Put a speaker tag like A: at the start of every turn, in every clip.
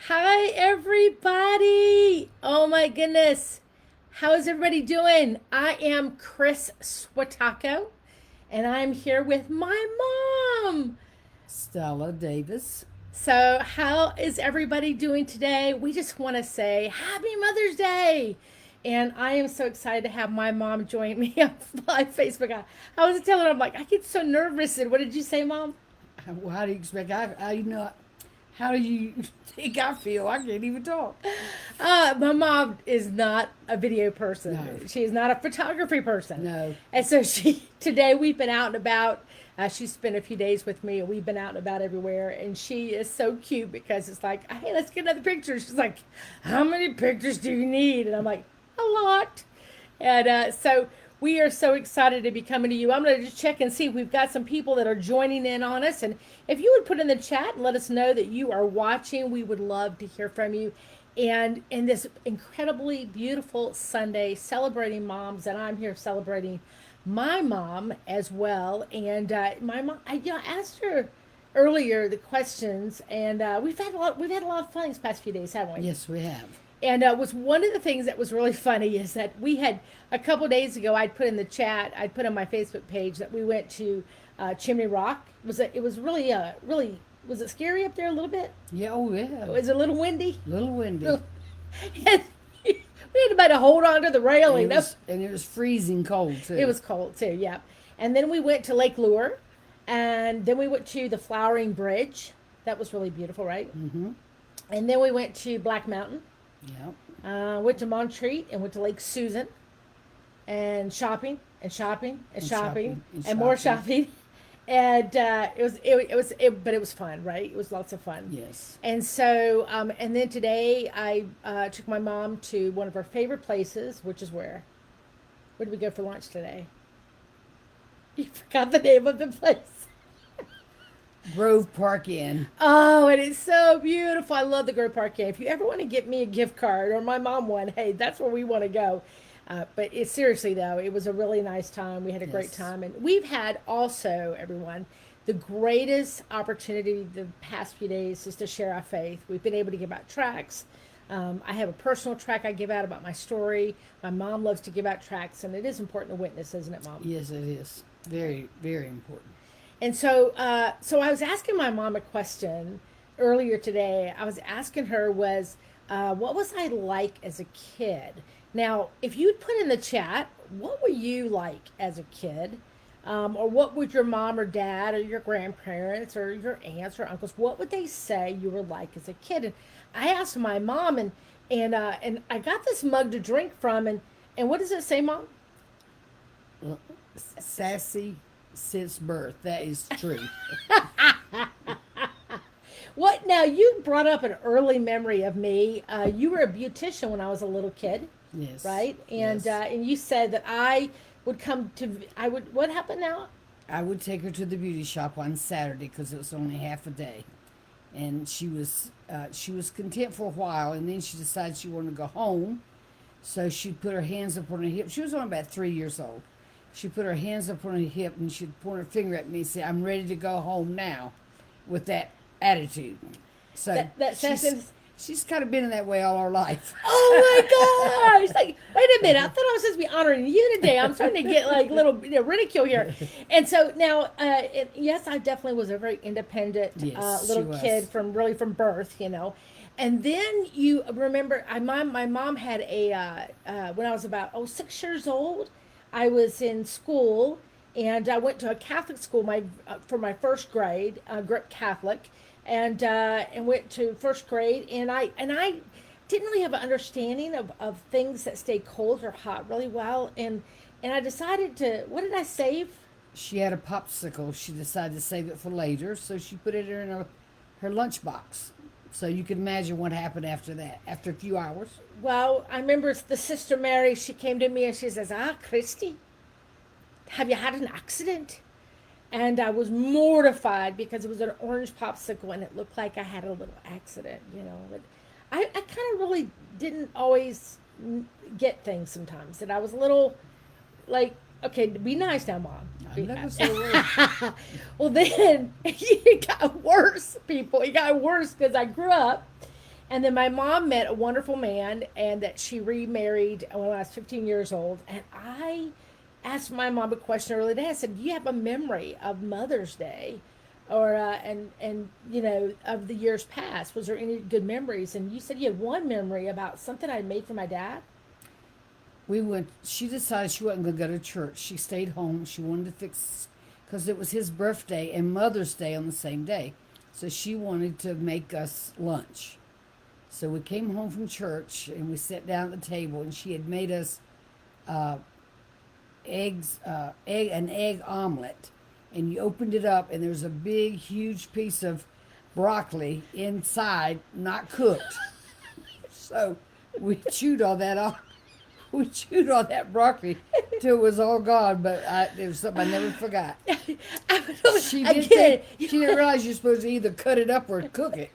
A: Hi, everybody. Oh, my goodness. How is everybody doing? I am Kris Swiatocho, and I'm here with my mom.
B: Stella Davis.
A: So, how is everybody doing today? We just want to say Happy Mother's Day. And I am so excited to have my mom join me on my Facebook. I was telling her, I'm like, I get so nervous. And what did you say, Mom?
B: Well, how do you expect? How do you think I feel? I can't even talk.
A: My mom is not a video
B: No,
A: person. She is not a photography person.
B: no.
A: And so today we've been out and about. She spent a few days with me and we've been out and about everywhere. And she is so cute because it's like, hey, let's get another picture. She's like, how many pictures do you need? And I'm like, a lot. And so we are so excited to be coming to you. I'm going to just check and see if we've got some people that are joining in on us. And if you would put in the chat and let us know that you are watching, we would love to hear from you. And in this incredibly beautiful Sunday, celebrating moms, and I'm here celebrating my mom as well. And my mom, asked her earlier the questions, and we've had a lot of fun these past few days, haven't we?
B: Yes, we have.
A: And was one of the things that was really funny is that we had a couple days ago. I'd put in the chat. I'd put on my Facebook page that we went to Chimney Rock. It was really really was it scary up there a little bit?
B: Yeah, oh yeah.
A: It was a little windy.
B: Little windy.
A: And we had about to hold on to the railing.
B: And it was freezing cold too.
A: It was cold too. Yeah. And then we went to Lake Lure, and then we went to the Flowering Bridge. That was really beautiful, right?
B: Mm-hmm.
A: And then we went to Black Mountain.
B: Yeah.
A: Went to Montreat and went to Lake Susan and shopping and shopping and shopping and more shopping. And but it was fun, right? It was lots of fun.
B: Yes.
A: And so, and then today I took my mom to one of our favorite places, which is where? Where did we go for lunch today? You forgot the name of the place.
B: Grove Park Inn.
A: Oh, and it's so beautiful. I love the Grove Park Inn. If you ever want to get me a gift card or my mom one, hey, that's where we want to go. But seriously, though, it was a really nice time. We had a great
B: Yes.
A: time. And we've had also, everyone, the greatest opportunity the past few days is to share our faith. We've been able to give out tracts. I have a personal tract I give out about my story. My mom loves to give out tracts, and it is important to witness, isn't it, Mom?
B: Yes, it is. Very, very important.
A: And so, so I was asking my mom a question earlier today. I was asking her what was I like as a kid? Now, if you'd put in the chat, what were you like as a kid? Or what would your mom or dad or your grandparents or your aunts or uncles, what would they say you were like as a kid? And I asked my mom, and I got this mug to drink from, and what does it say, Mom?
B: Well, sassy since birth. That is true.
A: What now? You brought up an early memory of me. You were a beautician when I was a little kid,
B: Yes.
A: right?
B: Yes.
A: And you said that I would come to. I would. What happened now?
B: I would take her to the beauty shop on Saturday because it was only half a day, and she was content for a while, and then she decided she wanted to go home, so she'd put her hands up on her hip. She was only about 3 years old. She put her hands up on her hip and she'd point her finger at me and say, "I'm ready to go home now," with that attitude. So
A: That sentence.
B: she's kind of been in that way all her life.
A: Oh my gosh! Like, wait a minute. I thought I was supposed to be honoring you today. I'm starting to get like little ridicule here. And so now, yes, I definitely was a very independent
B: Yes,
A: little
B: she was.
A: kid from birth, you know. And then you remember, my mom had when I was about 6 years old. I was in school, and I went to a Catholic school for my first grade, Catholic, and went to first grade, and I didn't really have an understanding of things that stay cold or hot really well, and I decided to, what did I save?
B: She had a popsicle. She decided to save it for later, so she put it in her lunchbox. So you can imagine what happened after that. After a few hours,
A: Well, I remember the Sister Mary, she came to me and she says, Christy, have you had an accident? And I was mortified because it was an orange popsicle and it looked like I had a little accident, you know. But I kind of really didn't always get things sometimes. And I was a little like, okay, be nice now, Mom.
B: I never saw her.
A: Well, then it got worse, people. It got worse because I grew up And then my mom met a wonderful man, and that she remarried when I was 15 years old. And I asked my mom a question earlier today. I said, "Do you have a memory of Mother's Day, or and of the years past? Was there any good memories?" And you said you had one memory about something I made for my dad.
B: She decided she wasn't going to go to church. She stayed home. She wanted to fix, because it was his birthday and Mother's Day on the same day. So she wanted to make us lunch. So we came home from church and we sat down at the table, and she had made us uh, an egg omelet. And you opened it up, and there's a big, huge piece of broccoli inside, not cooked. So we chewed all that off. We chewed all that broccoli till it was all gone, but it was something I never forgot. She didn't realize you're supposed to either cut it up or cook it.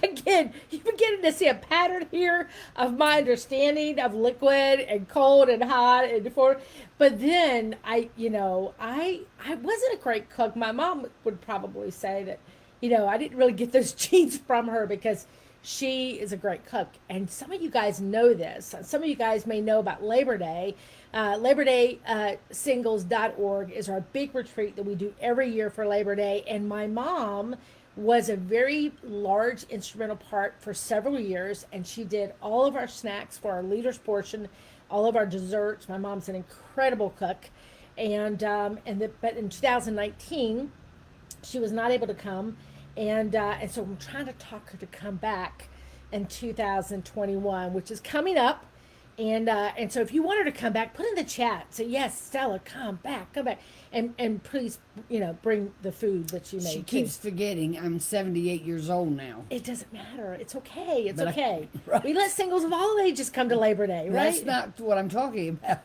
A: Again, you're beginning to see a pattern here of my understanding of liquid and cold and hot and before. But then I wasn't a great cook. My mom would probably say that, I didn't really get those genes from her because she is a great cook. And some of you guys know this. Some of you guys may know about Labor Day. LaborDaySingles.org is our big retreat that we do every year for Labor Day. And my mom was a very large instrumental part for several years, and she did all of our snacks for our leaders portion, all of our desserts. My mom's an incredible cook, but in 2019 she was not able to come, and so I'm trying to talk her to come back in 2021, which is coming up. And so if you want her to come back, put in the chat. Say, yes, Stella, come back. And please, bring the food that you made.
B: She keeps forgetting I'm 78 years old now.
A: It doesn't matter. It's okay. It's
B: But
A: okay.
B: right.
A: We let singles of all ages come to Labor Day, right?
B: That's not what I'm talking about.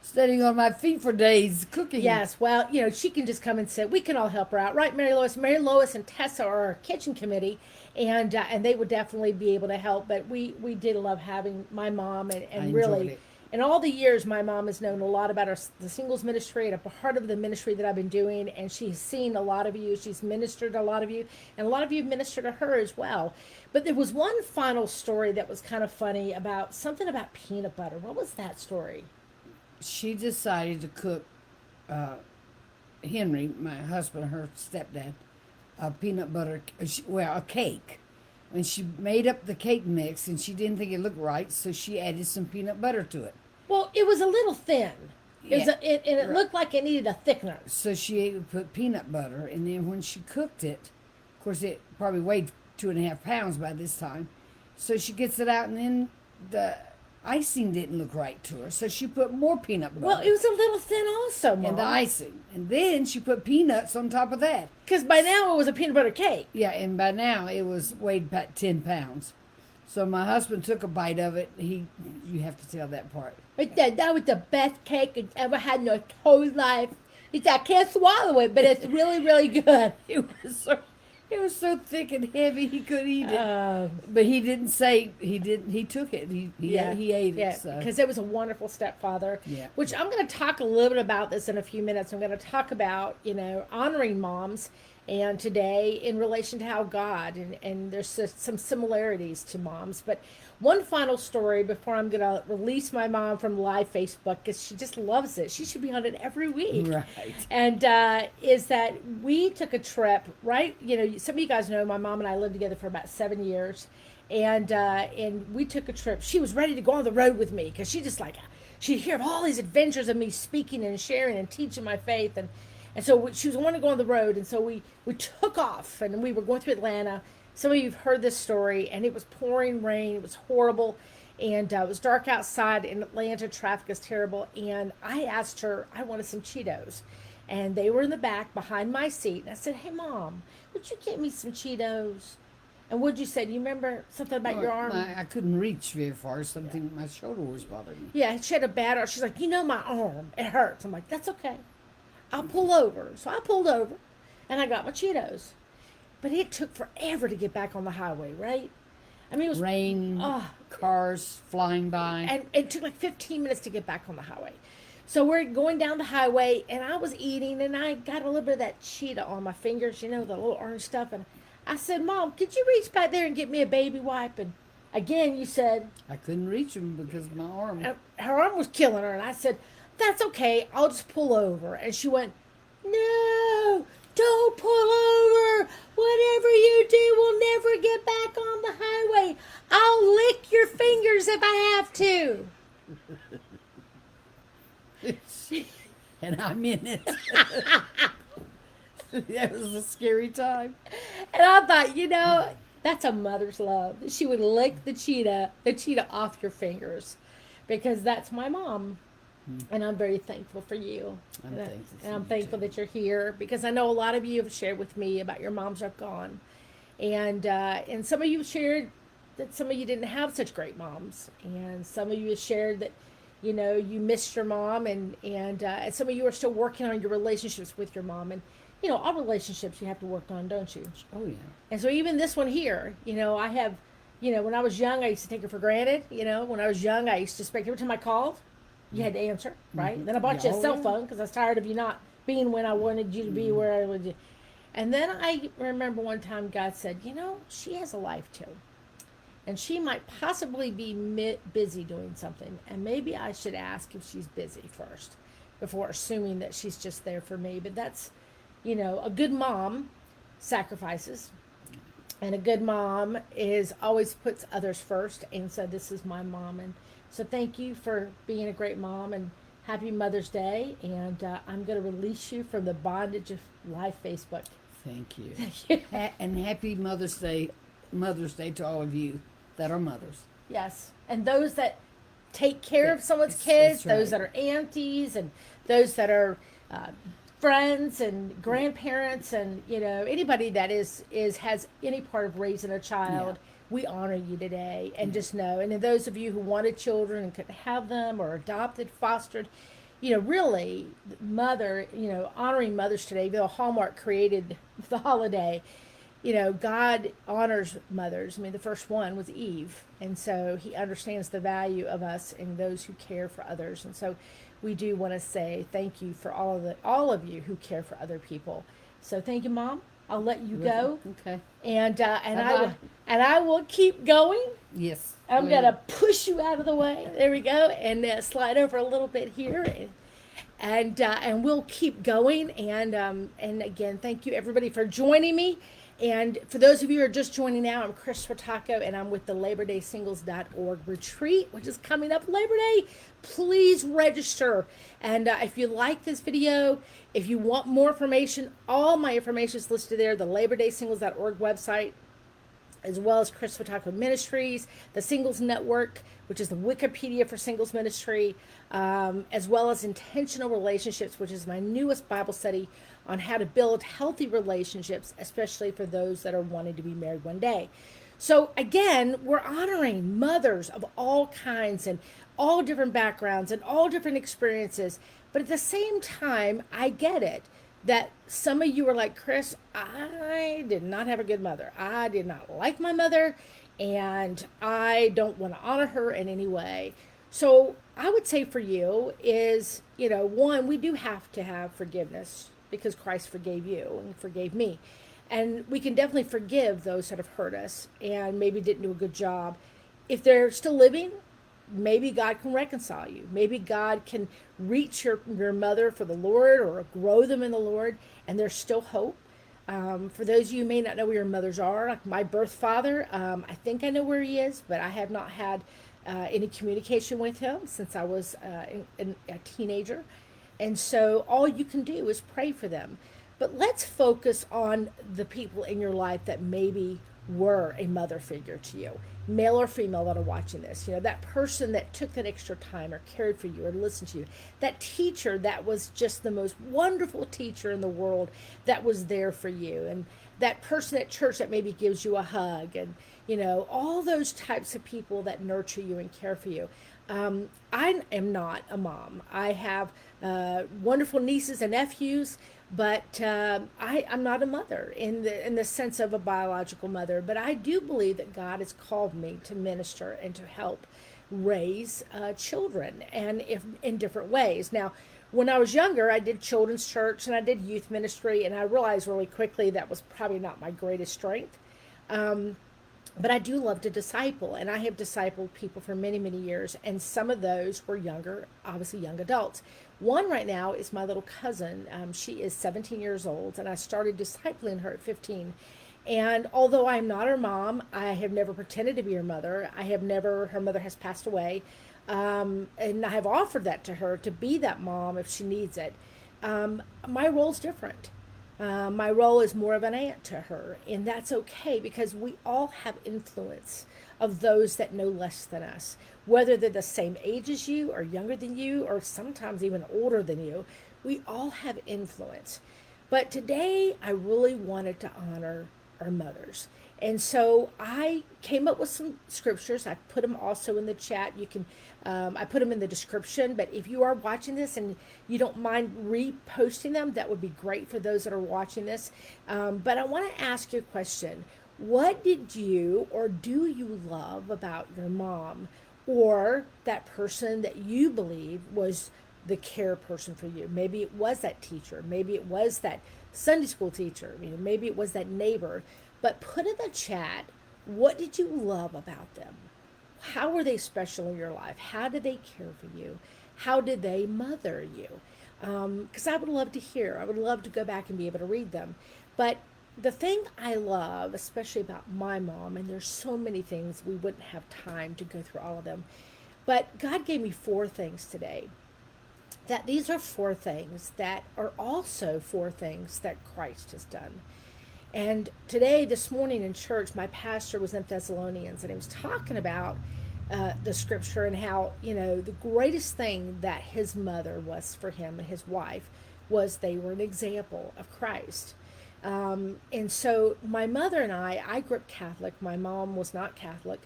B: Standing on my feet for days cooking.
A: Yes, well, she can just come and sit. We can all help her out, right, Mary Lois? Mary Lois and Tessa are our kitchen committee, and they would definitely be able to help. But we did love having my mom,
B: I
A: and
B: enjoyed
A: really,
B: it.
A: in all the years, my mom has known a lot about the singles ministry and a part of the ministry that I've been doing, and she's seen a lot of you. She's ministered to a lot of you, and a lot of you have ministered to her as well. But there was one final story that was kind of funny about something about peanut butter. What was that story?
B: She decided to cook Henry, my husband, her stepdad, a peanut butter, a cake. And she made up the cake mix, and she didn't think it looked right, so she added some peanut butter to it.
A: Well, it was a little thin.
B: Yeah,
A: It looked like it needed a thickener.
B: So she put peanut butter, and then when she cooked it, of course, it probably weighed 2.5 pounds by this time. So she gets it out, and then the icing didn't look right to her, so she put more peanut butter.
A: Well, it was a little thin also, Mom.
B: And the icing. And then she put peanuts on top of that.
A: Because by now it was a peanut butter cake.
B: Yeah, and by now it weighed about 10 pounds. So my husband took a bite of it. You have to tell that part.
A: But that was the best cake I've ever had in your whole life. He said, I can't swallow it, but it's really, really good.
B: It was so thick and heavy he couldn't eat it. But he didn't say he didn't. He took it. He ate it.
A: Yeah, because it was a wonderful stepfather.
B: Yeah.
A: Which I'm going to talk a little bit about this in a few minutes. I'm going to talk about honoring moms, and today in relation to how God and there's some similarities to moms. But one final story before I'm going to release my mom from live Facebook, because she just loves it. She should be on it every week.
B: Right.
A: And is that we took a trip, right? Some of you guys know my mom and I lived together for about 7 years. And we took a trip. She was ready to go on the road with me because she just she'd hear of all these adventures of me speaking and sharing and teaching my faith. And so she was wanting to go on the road. And so we took off, and we were going through Atlanta. Some of you have heard this story, and it was pouring rain. It was horrible, and it was dark outside in Atlanta. Traffic is terrible, and I asked her, I wanted some Cheetos, and they were in the back behind my seat, and I said, hey, Mom, would you get me some Cheetos? And what'd you say? Do you remember something about your arm?
B: I couldn't reach very far. Something, my shoulder was bothering me.
A: Yeah, she had a bad arm. She's like, my arm, it hurts. I'm like, that's okay. I'll pull over. So I pulled over, and I got my Cheetos. But it took forever to get back on the highway, right? I mean, it was
B: rain, cars flying by.
A: And it took like 15 minutes to get back on the highway. So we're going down the highway, and I was eating, and I got a little bit of that cheetah on my fingers, the little orange stuff. And I said, Mom, could you reach back there and get me a baby wipe? And again, you said,
B: I couldn't reach him because of my arm.
A: her arm was killing her. And I said, that's okay. I'll just pull over. And she went, no, don't pull over. Whatever you do will never get back on the highway. I'll lick your fingers if I have to.
B: And I'm in it. That was a scary time.
A: And I thought, that's a mother's love. She would lick the cheetah off your fingers, because that's my mom. And I'm very thankful for you. I'm thankful that you're here, because I know a lot of you have shared with me about your moms are gone. And some of you shared that some of you didn't have such great moms. And some of you have shared that, you missed your mom, and some of you are still working on your relationships with your mom. And, all relationships you have to work on, don't you?
B: Oh, yeah.
A: And so even this one here, I have, when I was young, I used to take it for granted. When I was young, I used to expect every time I called, you had to answer, right?
B: Mm-hmm.
A: Then I bought you a
B: Oh,
A: cell
B: yeah.
A: phone because I was tired of you not being when I wanted you to be, where I wanted you. And then I remember one time God said, she has a life too. And she might possibly be busy doing something. And maybe I should ask if she's busy first before assuming that she's just there for me. But that's, a good mom sacrifices. And a good mom always puts others first. And so this is my mom. And so thank you for being a great mom, and happy Mother's Day. And I'm going to release you from the bondage of live Facebook.
B: Thank you. And happy Mother's Day to all of you that are mothers.
A: Yes. And those that take care of someone's kids,
B: right.
A: Those that are aunties, and those that are friends and grandparents, and anybody that has any part of raising a child.
B: Yeah.
A: We honor you today, and just know. And those of you who wanted children and couldn't have them, or adopted, fostered, really, honoring mothers today. Though Hallmark created the holiday, God honors mothers. I mean, the first one was Eve, and so He understands the value of us and those who care for others. And so we do want to say thank you for all of you who care for other people. So thank you, Mom. I'll let you go.
B: Okay.
A: And I will keep going.
B: Yes.
A: I'm gonna push you out of the way. There we go, and slide over a little bit here, and we'll keep going. And again, thank you everybody for joining me. And for those of you who are just joining now, I'm Kris Swiatocho, and I'm with the LaborDaySingles.org retreat, which is coming up Labor Day. Please register. And if you like this video, if you want more information, all my information is listed there, the LaborDaySingles.org website, as well as Kris Swiatocho Ministries, the Singles Network, which is the Wikipedia for singles ministry, as well as Intentional Relationships, which is my newest Bible study on how to build healthy relationships, especially for those that are wanting to be married one day. So again, we're honoring mothers of all kinds and all different backgrounds and all different experiences. But at the same time, I get it that some of you are like, Kris, I did not have a good mother. I did not like my mother, and I don't want to honor her in any way. So I would say for you is, one, we do have to have forgiveness because Christ forgave you and forgave me. And we can definitely forgive those that have hurt us and maybe didn't do a good job. If they're still living, maybe God can reconcile you. Maybe God can reach your mother for the Lord, or grow them in the Lord, and there's still hope. For those of you who may not know where your mothers are, like my birth father, I think I know where he is, but I have not had any communication with him since I was a teenager. And so all you can do is pray for them. But let's focus on the people in your life that maybe were a mother figure to you, male or female, that are watching this. That person that took that extra time or cared for you or listened to you, that teacher that was just the most wonderful teacher in the world that was there for you, and that person at church that maybe gives you a hug, and all those types of people that nurture you and care for you. I am not a mom. I have wonderful nieces and nephews, but I'm not a mother in the sense of a biological mother. But I do believe that God has called me to minister and to help raise children, and if in different ways. Now, When I was younger, I did children's church and I did youth ministry, and I realized really quickly that was probably not my greatest strength. Um, but I do love to disciple, and I have discipled people for many, many years, and some of those were younger, obviously young adults. One right now is my little cousin. She is 17 years old, and I started discipling her at 15. And although I'm not her mom, I have never pretended to be her mother. Her mother has passed away. And I have offered that to her to be that mom if she needs it. My role's different. My role is more of an aunt to her, and that's okay because we all have influence of those that know less than us, whether they're the same age as you, or younger than you, or sometimes even older than you. We all have influence. But today, I really wanted to honor our mothers. And so I came up with some scriptures. I put them also in the chat. I put them in the description. But if you are watching this and you don't mind reposting them, that would be great for those that are watching this. But I want to ask you a question. What did you or do you love about your mom or that person that you believe was the care person for you? Maybe it was that teacher. Maybe it was that Sunday school teacher. Maybe it was that neighbor. But put in the chat, what did you love about them? How were they special in your life? How did they care for you? How did they mother you? Because I would love to hear. I would love to go back and be able to read them. But the thing I love, especially about my mom, and there's so many things, we wouldn't have time to go through all of them. But God gave me four things today. That these are four things that are also four things that Christ has done. And today, this morning in church, my pastor was in Thessalonians, and he was talking about the scripture and how, the greatest thing that his mother was for him and his wife was they were an example of Christ. And so my mother and I grew up Catholic. My mom was not Catholic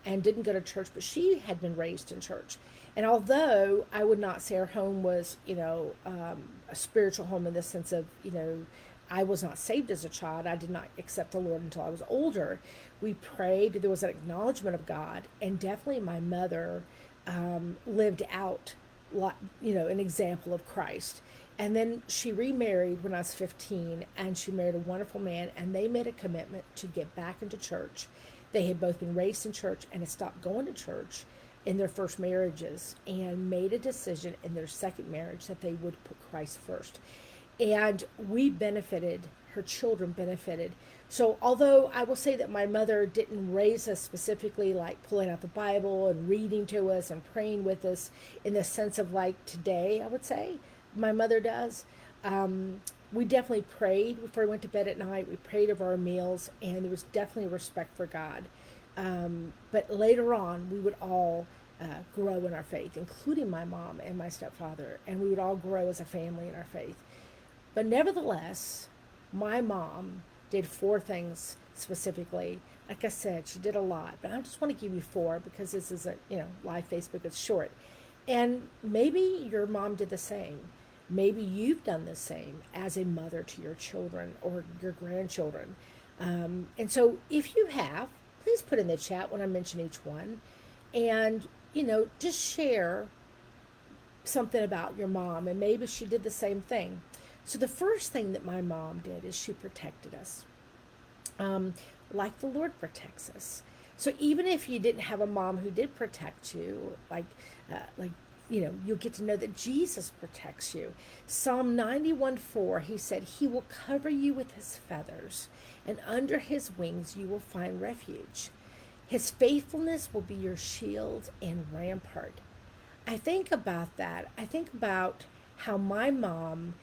A: and didn't go to church, but she had been raised in church. And although I would not say our home was, a spiritual home in the sense of, I was not saved as a child. I did not accept the Lord until I was older. We prayed. There was an acknowledgement of God. And definitely my mother lived out, an example of Christ. And then she remarried when I was 15, and she married a wonderful man, and they made a commitment to get back into church. They had both been raised in church and had stopped going to church in their first marriages and made a decision in their second marriage that they would put Christ first. And we benefited, her children benefited. So although I will say that my mother didn't raise us specifically like pulling out the Bible and reading to us and praying with us in the sense of like today, I would say, my mother does. We definitely prayed before we went to bed at night. We prayed over our meals, and there was definitely a respect for God. But later on, we would all grow in our faith, including my mom and my stepfather, and we would all grow as a family in our faith. But nevertheless, my mom did four things specifically. Like I said, she did a lot, but I just want to give you four because this is a, live Facebook, it's short. And maybe your mom did the same. Maybe you've done the same as a mother to your children or your grandchildren. And so if you have, please put in the chat when I mention each one. And, just share something about your mom. And maybe she did the same thing. So the first thing that my mom did is she protected us, like the Lord protects us. So even if you didn't have a mom who did protect you, you'll get to know that Jesus protects you. Psalm 91:4, he said, he will cover you with his feathers, and under his wings you will find refuge. His faithfulness will be your shield and rampart. I think about that. I think about how my mom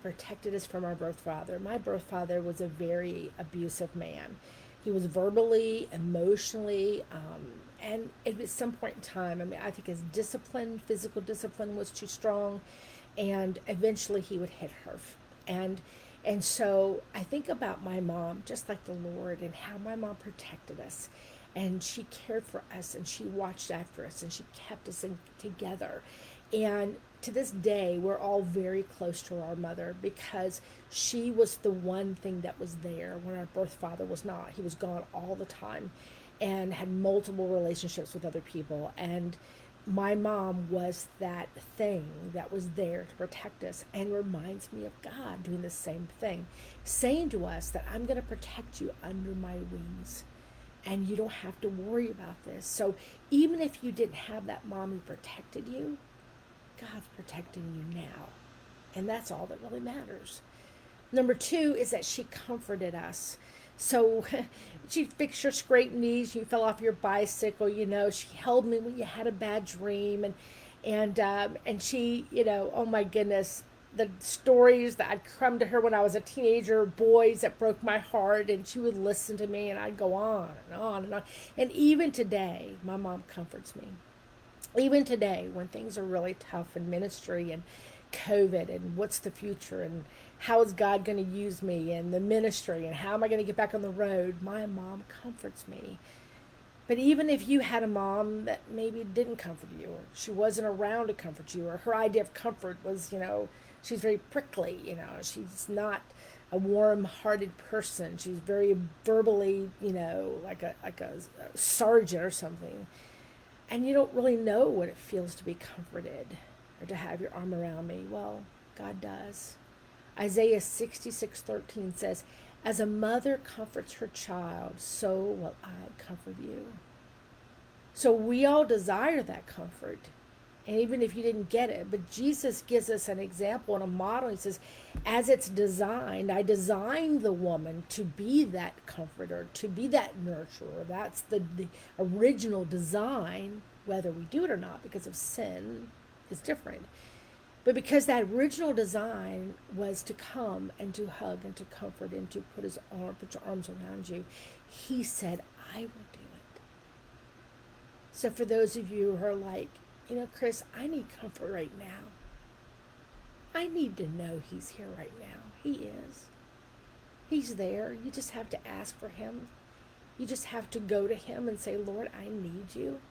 A: protected us from our birth father. My birth father was a very abusive man. He was verbally, emotionally, and at some point in time, I think his discipline, physical discipline, was too strong, and eventually he would hit her. And so I think about my mom, just like the Lord, and how my mom protected us, and she cared for us, and she watched after us, and she kept us together. And to this day, we're all very close to our mother because she was the one thing that was there when our birth father was not. He was gone all the time and had multiple relationships with other people. And my mom was that thing that was there to protect us and reminds me of God doing the same thing, saying to us that I'm going to protect you under my wings and you don't have to worry about this. So even if you didn't have that mom who protected you, God's protecting you now. And that's all that really matters. Number two is that she comforted us. So she fixed your scraped knees, you fell off your bicycle, she held me when you had a bad dream, and she, oh my goodness, the stories that I'd come to her when I was a teenager, boys that broke my heart, and she would listen to me, and I'd go on and on and on. And even today, my mom comforts me. Even today, when things are really tough in ministry and COVID and what's the future and how is God going to use me and the ministry and how am I going to get back on the road, my mom comforts me. But even if you had a mom that maybe didn't comfort you, or she wasn't around to comfort you, or her idea of comfort was, she's very prickly, she's not a warm-hearted person. She's very verbally, like a sergeant or something. And you don't really know what it feels to be comforted or to have your arm around me. Well, God does. Isaiah 66:13 says, as a mother comforts her child, so will I comfort you. So we all desire that comfort. And even if you didn't get it, but Jesus gives us an example and a model. He says, as it's designed, I designed the woman to be that comforter, to be that nurturer. That's the original design, whether we do it or not, because of sin is different. But because that original design was to come and to hug and to comfort and to put your arms around you, he said, I will do it. So for those of you who are like, Kris, I need comfort right now. I need to know he's here right now. He is. He's there. You just have to ask for him. You just have to go to him and say, Lord, I need you.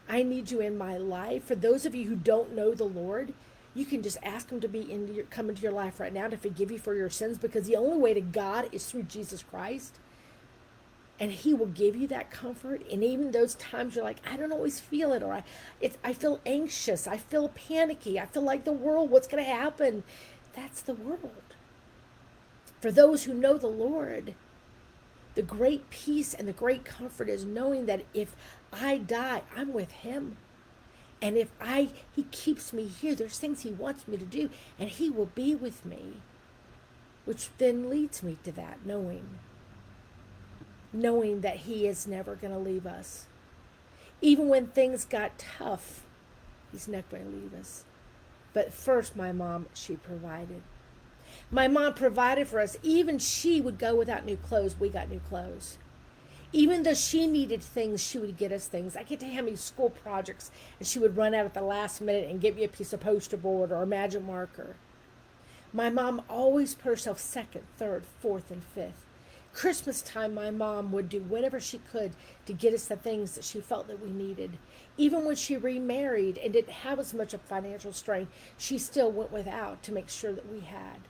A: I need you in my life. For those of you who don't know the Lord, you can just ask him to come into your life right now to forgive you for your sins, because the only way to God is through Jesus Christ. And he will give you that comfort. And even those times you're like, I don't always feel it, or I feel anxious, I feel panicky, I feel like the world, what's going to happen? That's the world. For those who know the Lord, the great peace and the great comfort is knowing that if I die, I'm with him. And if he keeps me here, there's things he wants me to do, and he will be with me. Which then leads me to that, knowing that he is never going to leave us. Even when things got tough, he's not going to leave us. But first, my mom, she provided. My mom provided for us. Even she would go without new clothes. We got new clothes. Even though she needed things, she would get us things. I can't tell you how many school projects, and she would run out at the last minute and get me a piece of poster board or a magic marker. My mom always put herself second, third, fourth, and fifth. Christmas time, my mom would do whatever she could to get us the things that she felt that we needed. Even when she remarried and didn't have as much of financial strength, she still went without to make sure that we had.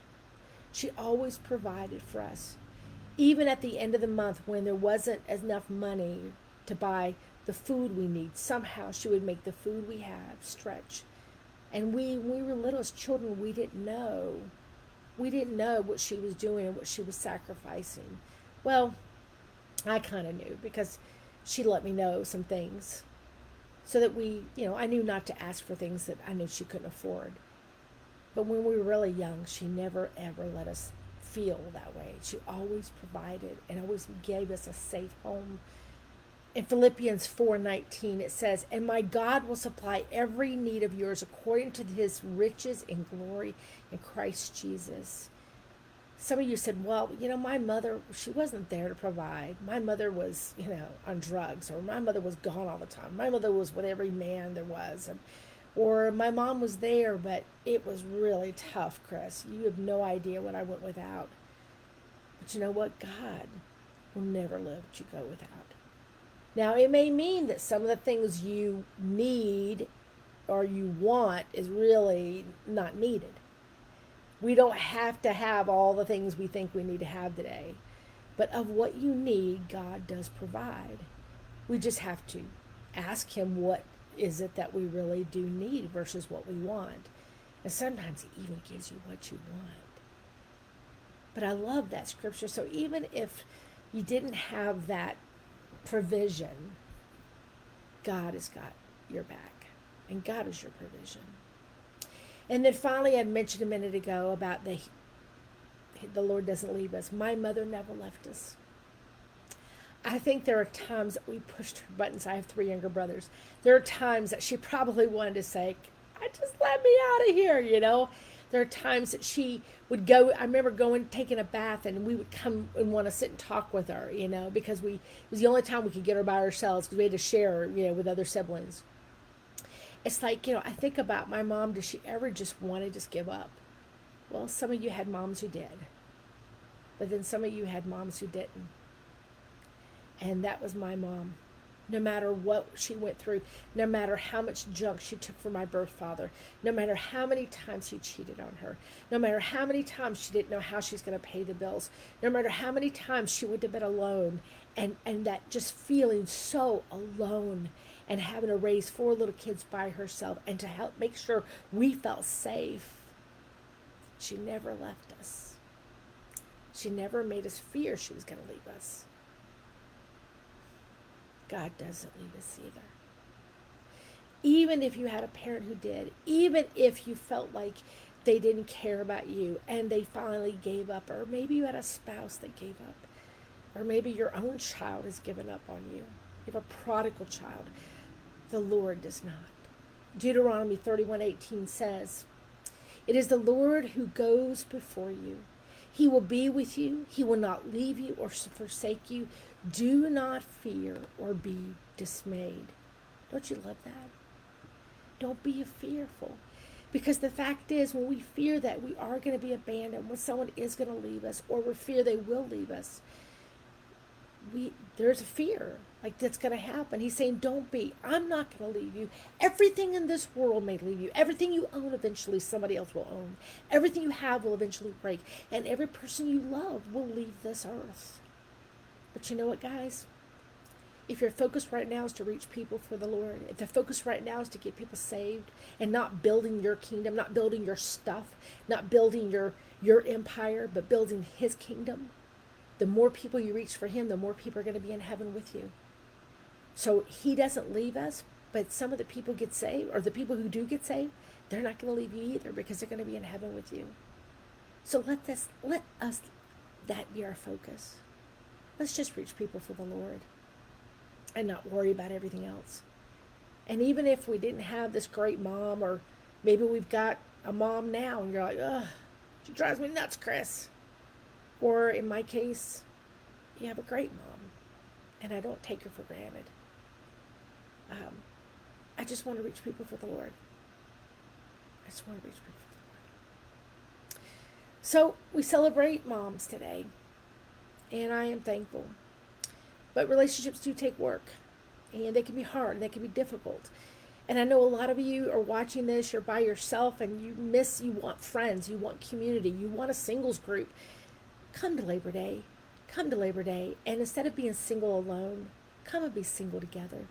A: She always provided for us. Even at the end of the month when there wasn't enough money to buy the food we need, somehow she would make the food we have stretch. And when we were little as children, we didn't know. We didn't know what she was doing and what she was sacrificing. Well, I kind of knew because she let me know some things so that I knew not to ask for things that I knew she couldn't afford. But when we were really young, she never, ever let us feel that way. She always provided and always gave us a safe home. In Philippians 4:19, it says, and my God will supply every need of yours according to his riches in glory in Christ Jesus. Some of you said, well, my mother, she wasn't there to provide. My mother was, on drugs, or my mother was gone all the time. My mother was with every man there was. Or my mom was there, but it was really tough, Kris. You have no idea what I went without. But you know what? God will never let you go without. Now, it may mean that some of the things you need or you want is really not needed. We don't have to have all the things we think we need to have today. But of what you need, God does provide. We just have to ask him what is it that we really do need versus what we want. And sometimes he even gives you what you want. But I love that scripture. So even if you didn't have that provision, God has got your back. And God is your provision. And then finally, I mentioned a minute ago about the Lord doesn't leave us. My mother never left us. I think there are times that we pushed her buttons. I have 3 younger brothers. There are times that she probably wanted to say, just let me out of here, you know. There are times that she would go. I remember taking a bath, and we would come and want to sit and talk with her, you know, because it was the only time we could get her by ourselves because we had to share, you know, with other siblings. It's like, you know, I think about my mom. Did she ever just want to just give up? Well, some of you had moms who did, but then some of you had moms who didn't. And that was my mom. No matter what she went through, no matter how much junk she took from my birth father, no matter how many times he cheated on her, no matter how many times she didn't know how she's going to pay the bills, no matter how many times she would have been alone, and that just feeling so alone and having to raise 4 little kids by herself and to help make sure we felt safe, she never left us. She never made us fear she was going to leave us. God doesn't leave us either. Even if you had a parent who did, even if you felt like they didn't care about you and they finally gave up, or maybe you had a spouse that gave up, or maybe your own child has given up on you. You have a prodigal child. The Lord does not. Deuteronomy 31:18 says, "It is the Lord who goes before you. He will be with you. He will not leave you or forsake you. Do not fear or be dismayed." Don't you love that? Don't be fearful. Because the fact is, when we fear that we are going to be abandoned, when someone is going to leave us, or we fear they will leave us, there's a fear like that's going to happen. He's saying, don't be. I'm not going to leave you. Everything in this world may leave you. Everything you own, eventually somebody else will own. Everything you have will eventually break. And every person you love will leave this earth. But you know what, guys? If your focus right now is to reach people for the Lord, if the focus right now is to get people saved and not building your kingdom, not building your stuff, not building your empire, but building his kingdom, the more people you reach for him, the more people are going to be in heaven with you. So he doesn't leave us, but some of the people get saved, or the people who do get saved, they're not going to leave you either because they're going to be in heaven with you. So let us that be our focus. Let's just reach people for the Lord and not worry about everything else. And even if we didn't have this great mom, or maybe we've got a mom now and you're like, ugh, she drives me nuts, Kris. Or in my case, you have a great mom and I don't take her for granted. I just want to reach people for the Lord. I just want to reach people for the Lord. So we celebrate moms today. And I am thankful. But relationships do take work. And they can be hard. And they can be difficult. And I know a lot of you are watching this. You're by yourself. And you want friends. You want community. You want a singles group. Come to Labor Day. Come to Labor Day. And instead of being single alone, come and be single together.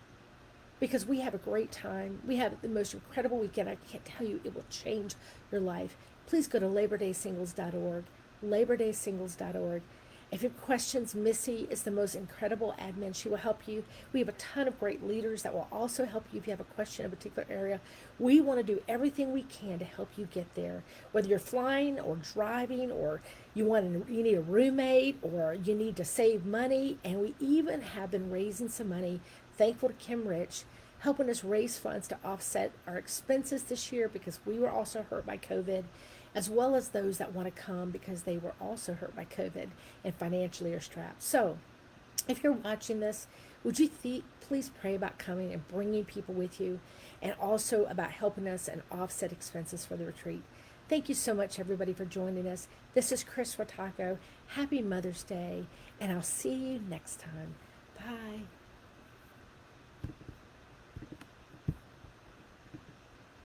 A: Because we have a great time. We have the most incredible weekend. I can't tell you, it will change your life. Please go to LaborDaySingles.org. LaborDaySingles.org. If you have questions, Missy is the most incredible admin. She will help you. We have a ton of great leaders that will also help you if you have a question in a particular area. We want to do everything we can to help you get there. Whether you're flying or driving, or you need a roommate, or you need to save money. And we even have been raising some money, thankful to Kim Rich, helping us raise funds to offset our expenses this year because we were also hurt by COVID, as well as those that want to come because they were also hurt by COVID and financially are strapped. So if you're watching this, would you please pray about coming and bringing people with you, and also about helping us and offset expenses for the retreat. Thank you so much, everybody, for joining us. This is Kris Swiatocho. Happy Mother's Day, and I'll see you next time. Bye.